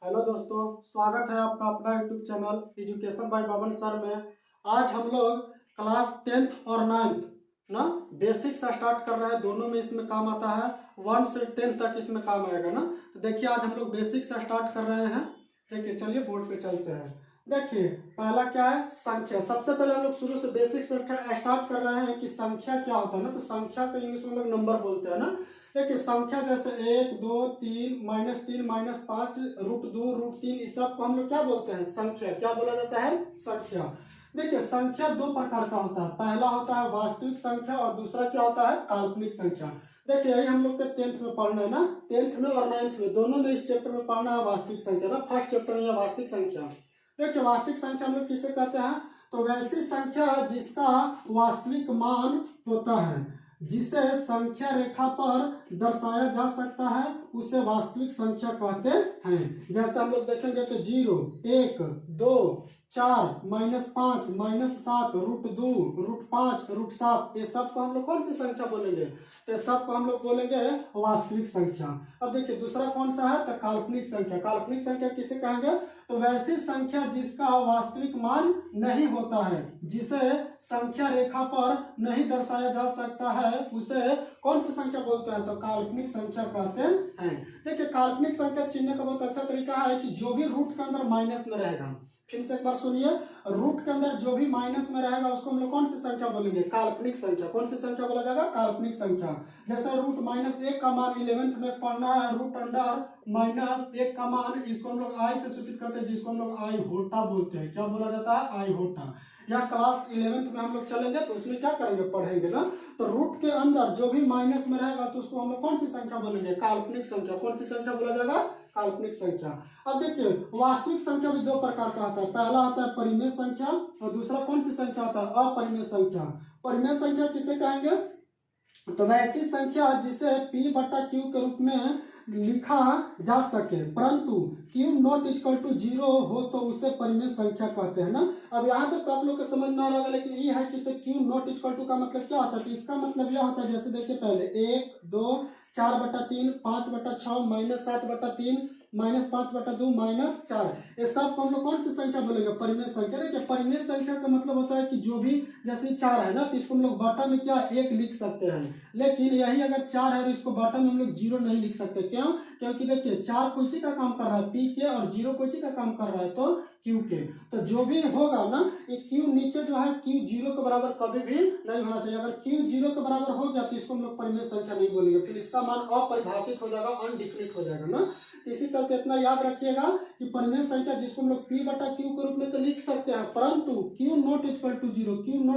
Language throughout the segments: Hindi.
हेलो दोस्तों, स्वागत है आपका अपना YouTube channel education by Baban sir में। आज हम लोग क्लास 10th और 9th ना बेसिक से स्टार्ट कर रहे हैं। दोनों में इसमें काम आता है, 1 से 10 तक इसमें काम आएगा ना। तो देखिए आज हम लोग बेसिक से स्टार्ट कर रहे हैं। देखिए चलिए बोर्ड पे चलते हैं। देखिए पहला क्या है, संख्या। सबसे पहले हम लोग शुरू से बेसिक से स्टार्ट कर रहे हैं कि संख्या क्या होता है ना। तो संख्या को इंग्लिश में हम लोग नंबर बोलते हैं ना। देखिए संख्या जैसे 1 2 3 -3 -5 √2 √3 इस सब को हम लोग क्या बोलते हैं, संख्या। क्या बोला जाता है, संख्या। देखिए संख्या दो प्रकार का होता है। पहला होता है वास्तविक संख्या और दूसरा क्या होता है, काल्पनिक संख्या। देखिए यही हम लोग के 10th में पढ़ना है ना। 10th में और 9th में दोनों में इस चैप्टर में पढ़ना है वास्तविक संख्या ना। फर्स्ट चैप्टर है वास्तविक संख्या। देखिए वास्तविक संख्या हम लोग किसे कहते हैं, तो वैसी संख्या जिसका वास्तविक मान होता है, जिसे संख्या रेखा पर दर्शाया जा सकता है, उसे वास्तविक संख्या कहते हैं। जैसे हम लोग देखेंगे तो 0 1 2 4 -5 -7 √2 √5 √7 ये सब को हम लोग कौन सी संख्या बोलेंगे, ये सब को हम लोग बोलेंगे वास्तविक संख्या। अब देखिए दूसरा कौन सा है, तो काल्पनिक संख्या। काल्पनिक संख्या किसे कहेंगे, तो वैसी संख्या जिसका वास्तविक मान नहीं होता है, जिसे संख्या रेखा पर नहीं दर्शाया जा सकता है, उसे कौन सी संख्या बोलते हैं, तो काल्पनिक संख्या कहते हैं। देखिए काल्पनिक संख्या चिन्ह का बहुत अच्छा तरीका है कि जो भी रूट के अंदर माइनस में रहेगा, फिर से एक बार सुनिए, रूट के अंदर जो भी माइनस में रहेगा उसको हम लोग कौन सी संख्या बोलेंगे, काल्पनिक संख्या। कौन सी संख्या बोला जाएगा, काल्पनिक संख्या। जैसे √-1 का मान 11th में पढ़ना है, √(-1) का मान, इसको हम लोग आई से सूचित करते हैं, जिसको हम लोग आई होटा बोलते हैं। क्या बोला जाता है, आई होटा। या क्लास 11th में हम लोग चलेंगे तो उसमें क्या करेंगे, पढ़ेंगे ना। तो रूट के अंदर जो भी माइनस में रहेगा तो उसको हम लोग कौन सी संख्या बोलेंगे, काल्पनिक संख्या। कौन सी संख्या बोला जाएगा, काल्पनिक संख्या। अब देखिए वास्तविक संख्या भी दो प्रकार का होता है। पहला आता है परिमेय संख्या और दूसरा कौन सी संख्या होता है, अपरिमेय संख्या। परिमेय संख्या किसे कहेंगे, तो वैसी संख्या जिसे P/Q के रूप में लिखा जा सके, परंतु Q ≠ 0 हो तो उसे परिमेय संख्या कहते हैं ना। अब यहाँ तक तो आप लोग को समझ में आ रहा होगा, लेकिन ये है कि Q ≠ का मतलब क्या होता है। तो इसका मतलब यह होता है, जैसे देखिए पहले 1 2 4/3 5/6 -7/3 -5/2 -4 ये सब को हम लोग कौन सी संख्या बोलेंगे, परिमेय संख्या। देखिए परिमेय संख्या का मतलब होता है कि जो भी, जैसे 4 है ना, तो इसको हम लोग बटा में क्या 1 लिख सकते हैं। लेकिन यही अगर 4 है तो इसको बटा में हम लोग 0 नहीं लिख सकते। क्यों, क्योंकि देखिए 4 कोई चीज का काम कर रहा है P के, और 0 कोई चीज का काम कर रहा है तो Q के। तो जो भी होगा ना, ये Q नीचे जो है Q 0 के बराबर कभी भी नहीं होना चाहिए। अगर Q 0 के बराबर हो गया तो इसको हम लोग परिमेय संख्या नहीं बोलेंगे, फिर इसका मान अपरिभाषित हो जाएगा, अनडिफिनिट हो जाएगा ना। इसी चलते इतना याद रखिएगा कि परिमेय संख्या जिसको हम लोग P/Q के रूप में तो लिख सकते हैं, परंतु Q ≠ 0। Q ≠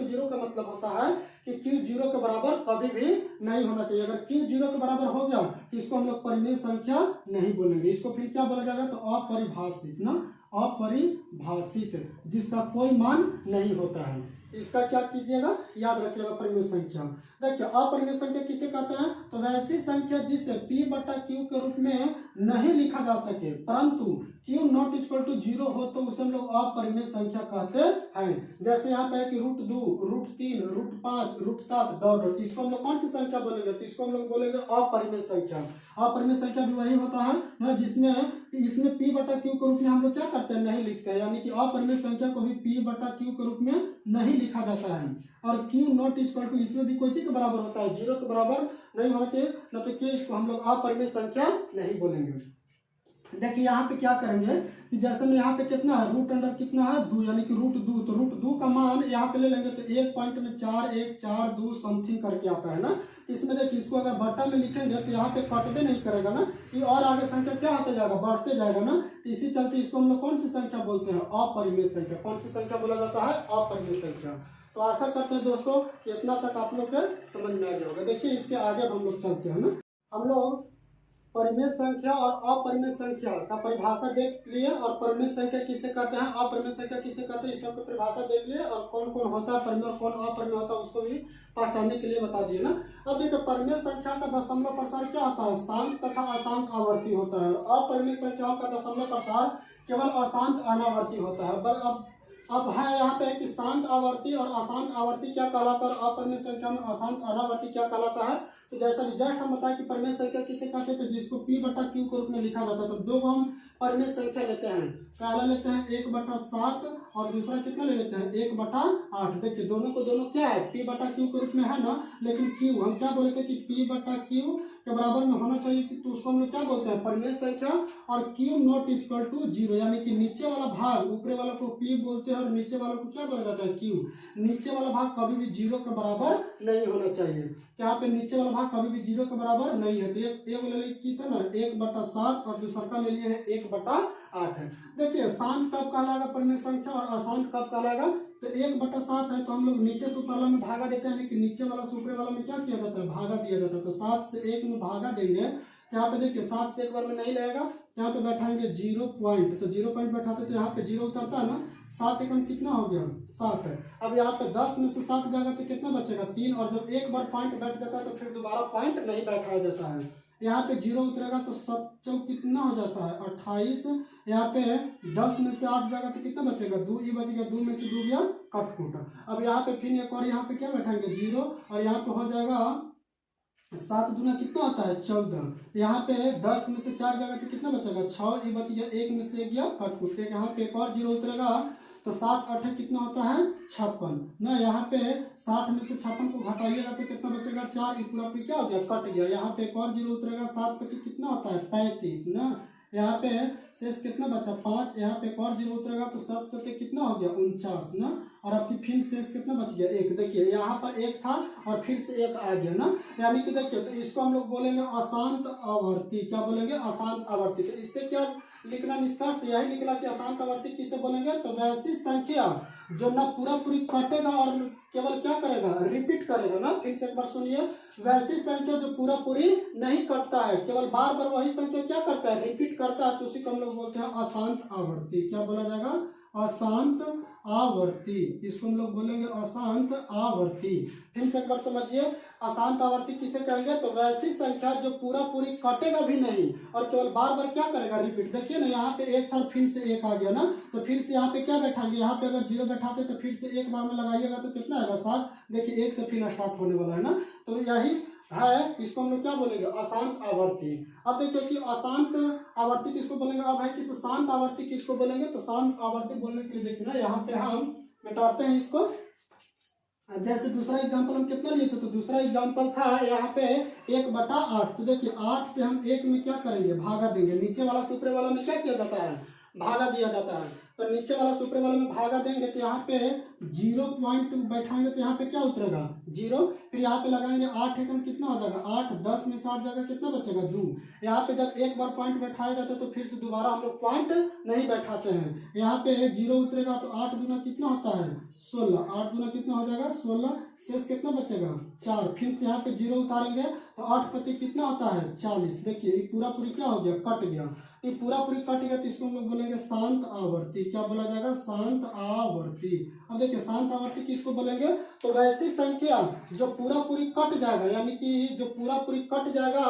0 का मतलब होता है कि Q 0 के बराबर कभी भी नहीं होना चाहिए। अगर Q 0 के बराबर हो गया तो इसको हम लोग परिमेय संख्या नहीं बोलेंगे। इसको फिर क्या बोला जाएगा, तो अपरिभाषित ना, अपरिभाषित, जिसका कोई मान नहीं होता है। इसका क्या कीजिएगा, याद रखिएगा परिमेय संख्या। देखिए अपरिमेय संख्या किसे कहते हैं, तो वैसी संख्या जिसे P/Q के रूप में नहीं लिखा जा सके, परंतु Q ≠ 0 हो तो उसे हम लोग अपरिमेय संख्या कहते हैं। जैसे यहाँ पे है कि √2 √3 √5 √7 डॉट, इसको हम लोग कौन सी संख्या बोलेंगे, तो इसको हम लोग बोलेंगे अपरिमेय संख्या। अपरिमेय संख्या भी वही होता है ना, जिसमें इसमें P/Q के रूप में हम लोग क्या करते हैं, नहीं लिखते हैं। यानी कि अपरिमेय संख्या को भी P/Q के रूप में नहीं लिखा जाता है। और Q ≠ इसमें भी कोई चीज के बराबर होता है, 0 के बराबर नहीं होना चाहिए, न तो कि इसको हम लोग अपरिमेय संख्या नहीं बोलेंगे। देखिए यहाँ पे क्या करेंगे कि जैसे में यहाँ पे कितना है, रूट अंडर कितना है 2, यानी कि √2, तो √2 का मान यहाँ पे ले लेंगे तो 1 पॉइंट में 4 1 4 2 समथिंग करके आता है ना। इसमें देखिए इसको अगर बटा में लिखेंगे तो यहाँ पे कटबे नहीं करेगा ना, ये और आगे संख्या क्या होते जाएगा, बढ़ते जाएगा ना। तो इसी चलते इसको हम लोग कौन सी संख्या बोलते हैं, अपरिमेय संख्या। कौन सी संख्या बोला जाता है, अपरिमेय संख्या। तो आशा करते हैं दोस्तों कि इतना तक आप लोग के समझ में आ गया होगा। देखिए इसके आगे हम लोग चलते हैं ना। हम लोग परिमेय संख्या और अपरिमेय संख्या का परिभाषा देख लिए, और परिमेय संख्या किसे कहते हैं, अपरिमेय संख्या किसे कहते हैं, इस सबकी परिभाषा देख लिए, और कौन कौन होता है परिमेय और कौन अपरिमेय होता है उसको भी पहचानने के लिए बता दिए ना। अब देखिए परिमेय संख्या का दशमलव प्रसार क्या होता है, शांत तथा अशांत आवर्ती होता है। अपरिमेय संख्याओं का दशमलव प्रसार केवल अशांत अनावर्ती होता है। अब अब है यहाँ पे कि शांत आवर्ती और अशांत आवर्ती क्या कहलाता है और अपरिमेय संख्या में अशांत अनावर्ती क्या कहलाता है। तो जैसा भी जस्ट हम बताया कि परिमेय संख्या किसे कहते हैं, तो जिसको P बटा Q के रूप में लिखा जाता है। तो दो को हम परिमेय संख्या लेते हैं, पहला लेते हैं 1/7 और दूसरा कितना ले लेते हैं 1/8। देखिए दोनों को दोनों क्या है P बटा Q के रूप में है ना, लेकिन Q हम क्या बोले थे कि P बटा Q के बराबर में होना चाहिए, तो उसको हम लोग क्या बोलते हैं परिमेय संख्या। और Q नॉट इक्वल टू 0, यानी कि नीचे वाला भाग ऊपरे वाला को P बोलते हैं और नीचे वाला को क्या बोला जाता है Q। नीचे वाला भाग कभी भी 0 के बराबर नहीं होना चाहिए। यहाँ पे नीचे वाला भाग कभी भी 0 के बराबर नहीं है। तो एक ले लिए की था ना 1/7 और दूसरा का ले लिए है 1/8 है। देखिए शांत कब कहलाएगा परिमेय संख्या और अशांत कब कहलाएगा। तो 1/7 है तो हम लोग नीचे से ऊपर वाला में भागा देते हैं, कि नीचे वाला से ऊपरे वाला में क्या किया जाता है भागा दिया जाता है। तो 7 से 1 में भागा देंगे तो यहाँ पे देखिए 7 से 1 बार में नहीं लगेगा, यहाँ पे बैठाएंगे 0 पॉइंट, तो 0 पॉइंट बैठाते तो यहाँ पे 0 उतरता है ना। 7 एकम कितना हो गया 7 है। अब यहाँ पे 10 में से 7 जाएगा तो कितना बचेगा 3, और जब एक बार पॉइंट बैठ जाता है तो फिर दोबारा पॉइंट नहीं बैठाया जाता है। यहाँ पे 0 उतरेगा तो 7 कितना हो जाता है 28। यहाँ पे 10 में से 8 जाएगा तो कितना बचेगा 2 ही बच गया, 2 में से 2 गया कट फूट। अब यहाँ पे फिर एक और यहाँ पे क्या बैठाएंगे 0 और यहाँ पे हो जाएगा 7 दूना कितना होता है 14। यहाँ पे 10 में से 4 जाएगा तो कितना बचेगा 6 ही बच गया, 1 में से गया कट फूट। यहाँ पे एक और 0 उतरेगा तो 7 8 कितना होता है 56 ना। यहाँ पे 60 में से 56 को घटाइएगा तो कितना बचेगा 4, पूरा क्या हो गया कट गया। यहाँ पे एक और 0 उतरेगा 7 25 कितना होता है 35 ना। यहाँ पे शेष कितना बचा 5। यहाँ पे एक और 0 उतरेगा तो 7 7 कितना हो गया 49 ना। और आपकी फिर शेष कितना बच गया 1। देखिए यहाँ पर 1 था और फिर से 1 आ गया ना, यानी कि देखिए तो इसको हम लोग बोलेंगे अशांत आवर्ती। क्या बोलेंगे अशांत आवर्ती। तो इससे क्या लिखना निष्कर्ष यही निकला कि अशांत आवर्ती किसे बोलेंगे, तो वैसी संख्या जो ना पूरा पूरी कटेगा और केवल क्या करेगा रिपीट करेगा ना। फिर से एक बार सुनिए, वैसी संख्या जो पूरा पूरी नहीं कटता है, केवल बार बार वही संख्या क्या करता है रिपीट करता है, तो उसी को हम लोग बोलते हैं अशांत आवर्ती। क्या बोला जाएगा अशांत आवर्ती। इसको हम लोग बोलेंगे अशांत आवर्ती। फिर से एक बार समझिए, अशांत आवर्ती किसे कहेंगे, तो वैसी संख्या जो पूरा पूरी कटेगा भी नहीं और केवल बार बार क्या करेगा रिपीट। देखिए ना यहाँ पे 1 था फिर से 1 आ गया ना, तो फिर से यहाँ पे क्या बैठाएंगे, यहाँ पे अगर 0 बैठाते तो फिर से 1 बार में लगाइएगा तो कितना आएगा 7। देखिए 1 से फिर स्टार्ट होने वाला है ना, तो यही है, इसको हम लोग क्या बोलेंगे अशांत आवर्ती। अब देखिए कि अशांत आवर्ती किसको बोलेंगे, अब है किस शांत आवर्ती किसको बोलेंगे। तो शांत आवर्ती बोलने के लिए देखिए ना यहाँ पे हम मिटाते हैं इसको। जैसे दूसरा एग्जांपल हम कितना लिए थे, तो दूसरा एग्जांपल था यहाँ पे 1/8। तो देखिए 8 से हम 1 में क्या करेंगे भागा देंगे, नीचे वाला से ऊपरे वाला में क्या किया जाता है भागा दिया जाता है। तो नीचे वाला से ऊपरे वाले में भागा देंगे तो यहाँ पे 0 पॉइंट बैठाएंगे तो यहाँ पे क्या उतरेगा 0। फिर यहाँ पे लगाएंगे 8 एकम कितना हो जाएगा 8, 10 में से 8 जाएगा कितना बचेगा 2। यहाँ पे जब एक बार पॉइंट बैठाया जाता है तो फिर से दोबारा हम लोग पॉइंट नहीं बैठाते हैं। यहाँ पे 0 उतरेगा तो 8 दूना कितना होता है 16, 8 दूना कितना हो जाएगा 16, शेष कितना बचेगा 4। फिर से यहाँ पे 0 उतारेंगे तो 8 25 कितना होता है 40। देखिए ये पूरा पूरी क्या हो गया कट गया, ये पूरा पूरी कट गया, तो इसको हम लोग बोलेंगे शांत आवर्ती। क्या बोला जाएगा शांत आवर्ती। अब देखिए शांत आवर्ती किसको बोलेंगे, तो वैसी संख्या जो पूरा पूरी कट जाएगा, यानी कि जो पूरा पूरी कट जाएगा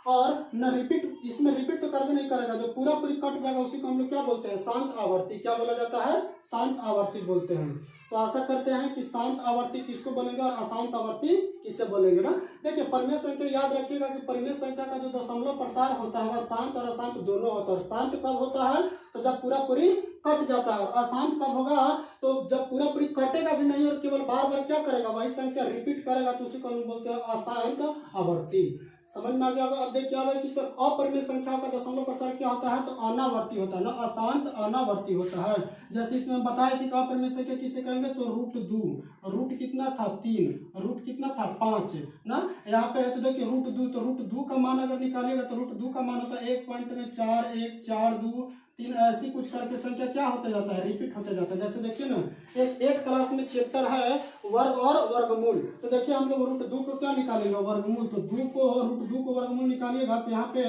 और न रिपीट, इसमें रिपीट तो करके नहीं करेगा, जो पूरा पूरी कट जाएगा उसी को हम लोग क्या बोलते हैं शांत आवर्ती। क्या बोला जाता है शांत आवर्ती बोलते हैं। तो आशा करते हैं कि शांत आवर्ती किसको बोलेंगे और अशांत आवर्ती किससे बोलेंगे ना। देखिए परिमेय संख्या याद रखिएगा कि परिमेय संख्या का जो दशमलव प्रसार होता है वह शांत और अशांत दोनों होता है। और शांत कब होता है, तो जब पूरा पूरी कट जाता है, और अशांत कब होगा, तो जब पूरा पूरी कटेगा भी नहीं और केवल बार बार क्या करेगा वही संख्या रिपीट करेगा, तो उसी को हम बोलते हैं अशांत आवर्ती। समझ में आ गया होगा। अब देखिए क्या कि सर अपरिमेय संख्याओं का दशमलव प्रसार क्या होता है, तो अनावर्ती होता है ना, अशांत अनावर्ती होता है। जैसे इसमें बताया कि अपरिमेय संख्या किसे कहेंगे, तो √2, रूट कितना था 3, रूट कितना था 5 ना। यहाँ पे है तो देखिए √2, तो √2 का मान अगर निकालिएगा तो √2 का मान होता है 1 पॉइंट में 4 1 4 2 3, ऐसी कुछ करके संख्या क्या होता जाता है रिपीट होता जाता है। जैसे देखिए ना एक क्लास में चैप्टर है वर्ग और वर्गमूल, तो देखिए हम लोग √2 को क्या निकालेंगे वर्गमूल, तो √2 को वर्गमूल निकालिएगा तो यहाँ पे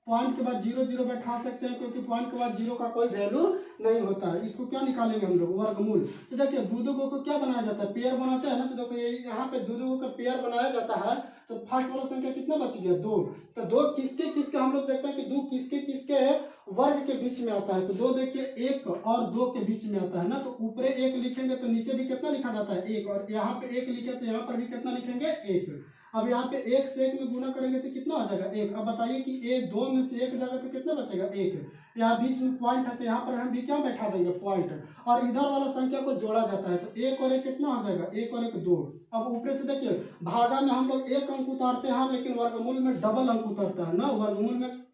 पॉइंट के बाद 0 0 बैठा सकते हैं, क्योंकि पॉइंट के बाद 0 का कोई वैल्यू नहीं होता है। इसको क्या निकालेंगे हम लोग वर्गमूल। तो देखिए दूधों को क्या बनाया जाता है पेयर बनाते हैं ना, तो देखो यहाँ पे दूधों का पेयर बनाया जाता है। तो फर्स्ट वाला संख्या कितना बच गया 2, तो 2 किसके किसके हम लोग देखते हैं कि 2 किसके किसके वर्ग के बीच में आता है, तो 2 देखिए 1 और 2 के बीच में आता है ना, तो ऊपरे 1 लिखेंगे तो नीचे भी कितना लिखा जाता है 1, और यहाँ पे 1 लिखे तो यहाँ पर भी कितना लिखेंगे 1। अब यहाँ पे 1 से 1 में गुना करेंगे तो कितना हो जाएगा 1। अब बताइए कि 2 में से 1 जाएगा तो कितना बचेगा 1। यहाँ बीच में पॉइंट है तो यहाँ पर हम भी क्या बैठा देंगे पॉइंट, और इधर वाला संख्या को जोड़ा जाता है, तो 1 और 1 कितना हो जाएगा 1 और 1 2। अब ऊपर से देखिए भागा में हम लोग 1 अंक उतारते हैं, लेकिन वर्गमूल में डबल अंक उतरता है ना, वर्गमूल में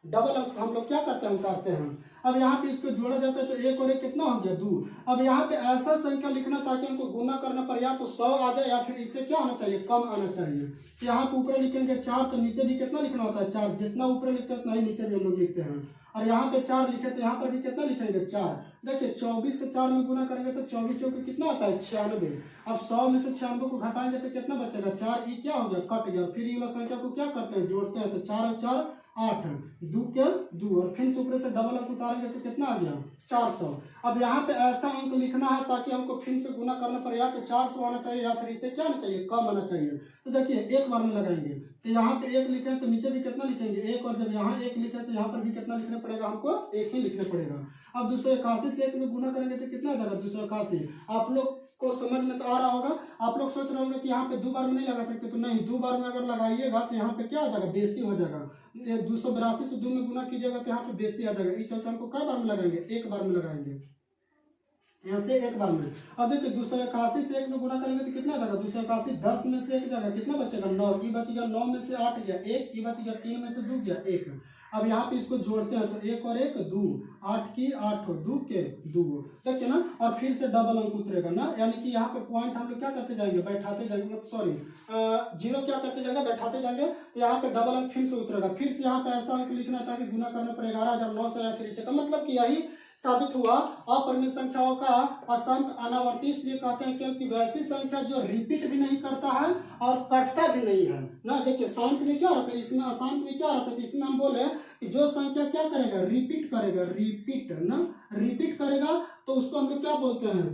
डबल अंक हम लोग क्या करते हैं उतारते हैं। अब यहाँ पे इसको जोड़ा जाता है तो 1 और 1 कितना हो गया 2। अब यहाँ पे ऐसा संख्या लिखना ताकि हमको गुना करना पर या तो 100 आ जाए या फिर इससे क्या आना चाहिए कम आना चाहिए। तो यहाँ पे ऊपर लिखेंगे 4 तो नीचे भी कितना लिखना होता है 4, जितना ऊपर लिखते हैं उतना ही नीचे भी हम लोग लिखते हैं। और यहाँ पे 4 लिखे तो यहाँ पर भी कितना लिखेंगे 4। देखिए 24 से 4 में गुना करेंगे तो 24 चौके कितना आता है 96। अब 100 में से 96 को घटाएंगे तो कितना बचेगा 4, ये क्या हो गया कट गया। फिर ये वाला संख्या को क्या करते हैं जोड़ते हैं, तो 4 और 4 8, 2 के 2, और फिर से ऊपर से डबल अंक उतारेंगे तो कितना आ गया 400। अब यहाँ पे ऐसा अंक लिखना है ताकि हमको फिर से गुना करना पड़े, या तो 400 आना चाहिए या फिर इससे क्या आना चाहिए कम आना चाहिए। तो देखिए एक बार में लगाएंगे तो यहाँ पे 1 लिखे तो नीचे भी कितना लिखेंगे 1, और जब यहाँ 1 लिखे तो यहाँ पर भी कितना लिखना पड़ेगा हमको 1 ही लिखना पड़ेगा। अब 281 से 1 में गुना करेंगे तो कितना आ जाएगा 281। आप लोग को समझ में तो आ रहा होगा। आप लोग सोच रहे होंगे कि यहाँ पे 2 बार में नहीं लगा सकते, तो नहीं, 2 बार में अगर लगाइएगा तो यहाँ पे क्या हो जाएगा बेसी हो जाएगा। 282 से 2 में गुना कीजिएगा तो यहाँ पे बेसी आ जाएगा। इस चलते हमको कई बार में लगाएंगे 1 बार में लगाएंगे, यहाँ से 1 बार में। अब देखिए 281 से 1 में गुना करेंगे तो कितना जाएगा 281, 10 में से 1 जाएगा कितना बचेगा 9, ये बच गया 9 में से 8 गया 1, ये बच गया 3 में से 2 गया 1। अब यहाँ पे इसको जोड़ते हैं तो 1 और 1 2, 8 की 8 2 के 2, देखिए ना, और फिर से डबल अंक उतरेगा ना, यानी कि यहाँ पे पॉइंट हम लोग क्या करते जाएंगे बैठाते जाएंगे, सॉरी जीरो क्या करते जाएंगे बैठाते जाएंगे, तो यहाँ पे डबल अंक फिर से उतरेगा। फिर से यहाँ पे ऐसा अंक लिखना था कि गुना करने पर 11,900 या फिर इससे, मतलब कि यही साबित हुआ अपरिमित संख्याओं का असंत अनावर्ती इसलिए कहते हैं क्योंकि वैसी संख्या जो रिपीट भी नहीं करता है और कटता भी नहीं है ना। देखिए शांत में क्या रहता है, इसमें अशांत में क्या रहता है, इसमें हम बोले कि जो संख्या क्या करेगा रिपीट करेगा, रिपीट ना, रिपीट करेगा तो उसको हम लोग क्या बोलते हैं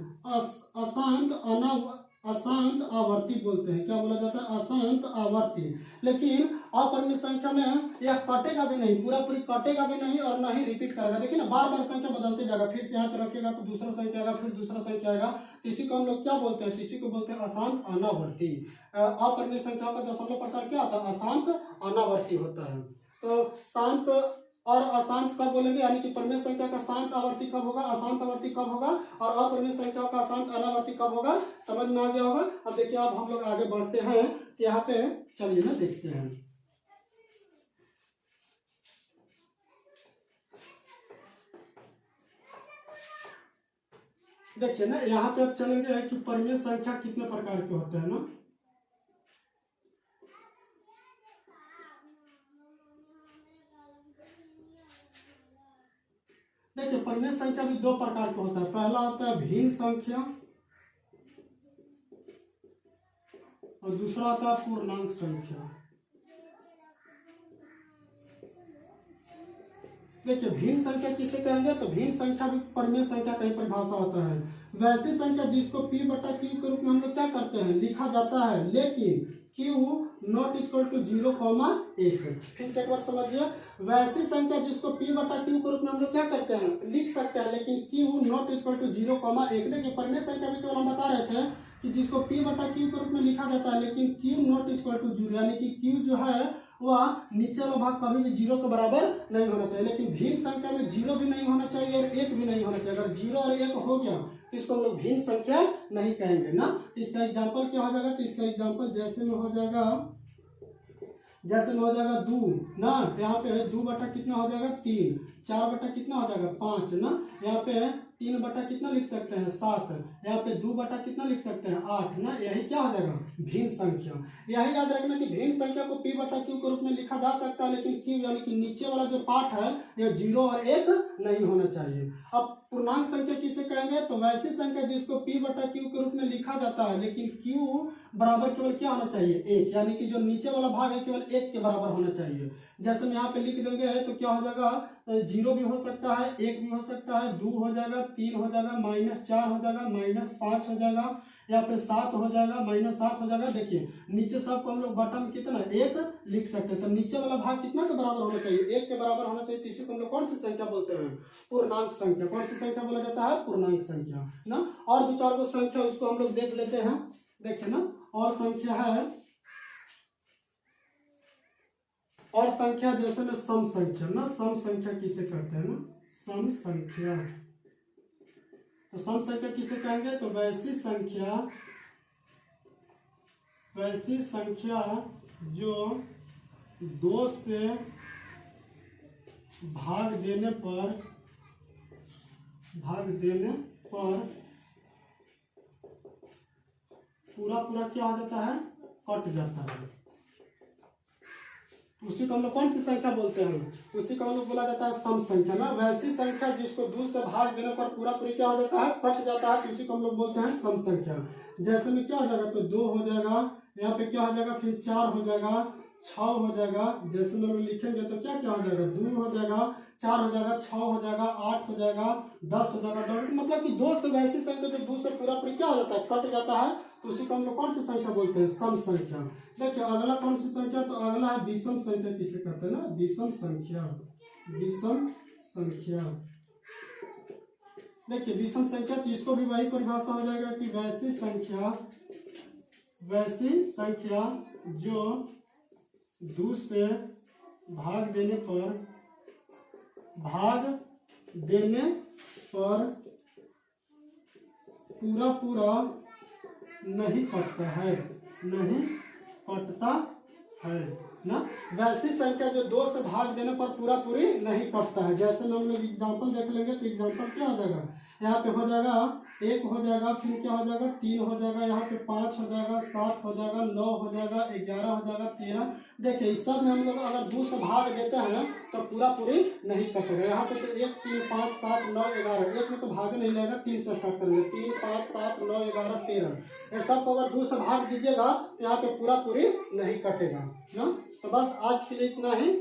अशांत आवर्ती बोलते हैं। क्या बोला जाता है अशांत आवर्ती। लेकिन अपरिमित संख्या में यह कटेगा भी नहीं, पूरा पूरी कटेगा भी नहीं और ना ही रिपीट करेगा। देखिए ना बार बार संख्या बदलते जाएगा, फिर से यहाँ पे रखेगा तो दूसरा संख्या आएगा, फिर दूसरा संख्या आएगा, तो इसी को हम लोग क्या बोलते हैं, इसी को बोलते हैं अशांत अनावर्ती। अपरिमित संख्या का दशमलव प्रसार क्या होता है अशांत अनावर्ती होता है। तो शांत और अशांत कब बोलेंगे, यानी कि परिमेय संख्या का शांत आवर्ती कब होगा, अशांत आवर्ती कब होगा, और अपरिमेय संख्या का शांत अनावर्ती कब होगा, समझ में आ गया होगा। अब देखिए अब हम लोग आगे बढ़ते हैं, तो यहाँ पे चलिए ना देखते हैं। देखिए ना यहाँ पे अब चलेंगे कि परिमेय संख्या कितने प्रकार के होते हैं ना। देखिए परिमेय संख्या भी 2 प्रकार का होता है। पहला होता है भिन्न संख्या और दूसरा होता है पूर्णांक संख्या। देखिए भिन्न संख्या किसे कहेंगे, तो भिन्न संख्या भी परिमेय संख्या का ही परिभाषा होता है। वैसी संख्या जिसको p बटा q के रूप में हम लोग क्या करते हैं लिखा जाता है, लेकिन q नॉट इक्वल टू 0,1। फिर से एक बार समझिए, वैसी संख्या जिसको p बटा q के रूप में हम लोग क्या करते हैं लिख सकते हैं, लेकिन q नॉट इक्वल टू 0,1। देखिए परिमेय संख्या में केवल हम बता रहे थे कि जिसको p बटा q के रूप में लिखा जाता है, लेकिन q नॉट इक्वल टू 0, यानी कि q जो है वह नीचे वाला भाग कभी भी 0 के बराबर नहीं होना चाहिए। लेकिन भिन्न संख्या में 0 भी नहीं होना चाहिए और 1 भी नहीं होना चाहिए। अगर 0 और 1 हो गया तो इसको हम लोग भिन्न संख्या नहीं कहेंगे ना। इसका एग्जांपल क्या हो जाएगा, तो इसका एग्जांपल जैसे में हो जाएगा 2 ना, यहाँ पे 2 बटा कितना हो जाएगा 3, 4 बटा कितना हो जाएगा 5 ना, यहाँ पे 3 बटा कितना लिख सकते हैं 7, यहाँ पे 2 बटा कितना लिख सकते हैं 8 ना। यही क्या हो जाएगा भिन्न संख्या। यही याद रखना कि भिन्न संख्या को p बटा q के रूप में लिखा जा सकता है, लेकिन q यानी कि नीचे वाला जो पार्ट है यह 0 और 1 नहीं होना चाहिए। अब पूर्णांक संख्या किसे कहेंगे, तो वैसी संख्या जिसको p बटा q के रूप में लिखा जाता है, लेकिन q बराबर केवल क्या होना चाहिए 1, यानी कि जो नीचे वाला भाग है केवल 1 के बराबर होना चाहिए। जैसे हम यहाँ पे लिख देंगे तो क्या हो जाएगा 0 भी हो सकता है, 1 भी हो सकता है, 2 हो जाएगा, 3 हो जाएगा, -4 हो जाएगा, -5 हो जाएगा, यहाँ पे 7 हो जाएगा, -7 हो जाएगा। देखिए नीचे सबको हम लोग बटन कितना 1 लिख सकते हैं, तो नीचे वाला भाग कितना के बराबर होना चाहिए, 1 के बराबर होना चाहिए। तो इसी को हम लोग कौन सी संख्या बोलते हैं, पूर्णांक संख्या। कौन सी संख्या बोला जाता है, पूर्णांक संख्या ना। और भी 4 को संख्या उसको हम लोग देख लेते हैं। देखिए ना, और संख्या है, और संख्या जैसे ना सम संख्या ना, सम संख्या किसे कहते हैं ना, सम संख्या। तो सम संख्या किसे कहेंगे, तो वैसी संख्या जो 2 से भाग देने पर पूरा क्या हो जाता है, कट जाता है। उसी को हम लोग कौन सी संख्या बोलते हैं, उसी को हम लोग बोला जाता है सम संख्या ना। वैसी संख्या जिसको 2 से भाग देने पर पूरा क्या हो जाता है, कट जाता है, तो उसी को हम लोग बोलते हैं सम संख्या। जैसे में क्या हो जाएगा, तो 2 हो जाएगा, यहाँ पे क्या हो जाएगा, फिर 4 हो जाएगा, 6 हो जाएगा। जैसे में लिखेंगे तो क्या क्या हो जाएगा, 2 हो जाएगा, 4 हो जाएगा, 6 हो जाएगा, 8 हो जाएगा, 10 हो जाएगा। मतलब कि 2 से वैसी संख्या जो 2 से पूरा क्या हो जाता है, कट जाता है, तो उसी को हम लोग कौन सी संख्या बोलते हैं, सम संख्या। देखिए अगला कौन सी संख्या, तो अगला है विषम संख्या किसे कहते हैं ना, विषम संख्या। विषम संख्या, देखिए विषम संख्या, तो इसको भी वही परिभाषा हो जाएगा कि वैसी संख्या जो 2 से भाग देने पर पूरा नहीं कटता है ना। वैसी संख्या जो 2 से भाग देने पर पूरी नहीं कटता है। जैसे में हम लोग एग्जाम्पल देख लेंगे, तो एग्जाम्पल क्या हो जाएगा, यहाँ पे हो जाएगा 1 हो जाएगा, फिर क्या हो जाएगा 3 हो जाएगा, यहाँ पे 5 हो जाएगा, 7 हो जाएगा, 9 हो जाएगा, 11 हो जाएगा, 13। देखिए इस सब में हम लोग अगर 2 से भाग देते हैं तो पूरी नहीं कटेगा। यहाँ पे तो 1, 3, 5, 7, 9, 11, एक में तो भाग नहीं लगेगा, 3 से स्टार्ट करेंगे, 3, 5, 7, 9, 11, 13। ये सब को अगर 2 से भाग दीजिएगा तो यहाँ पे पूरी नहीं कटेगा ना। तो बस आज के लिए इतना ही।